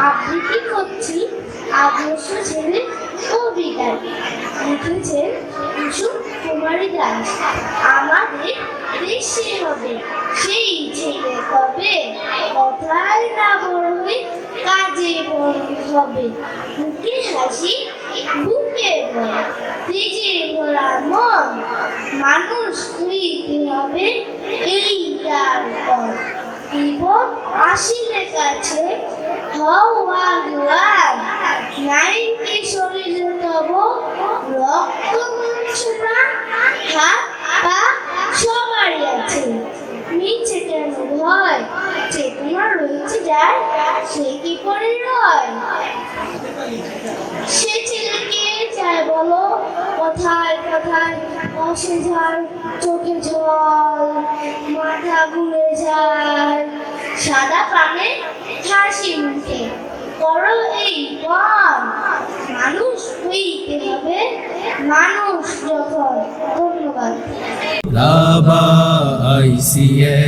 আবৃত্তি করছি আদর্শ ছেলে কবিতা লিখেছেন কুসুম কুমারী দাস। আমাদের দেশে হবে সেই ছেলে কবে, কথায় না বড় হয়ে কাজে বড় হবে। মুখে হাসি বুকে বল, তেজে ভরা মন, মানুষ হইতে হবে এই তার পর। বিপদ আসিলে কাছে হও আগুয়ান, নাইকে শরীরে তব রক্ত মাংস প্রাণ, হাত পা সবারই আছে, মিছে কেন ভয়, চেতনা রয়েছে যায় সে কি করে রয়। সে ছেলেকে চায় বলো, কথায় কথায় বসে যায় চোখে জল, মাথা ঘুরে যায়, সাদা পানে হাসি মুখে করো এই পণ, মানুষ হইতে হবে মানুষ যখন। ধন্যবাদ। রাবা আইসিএ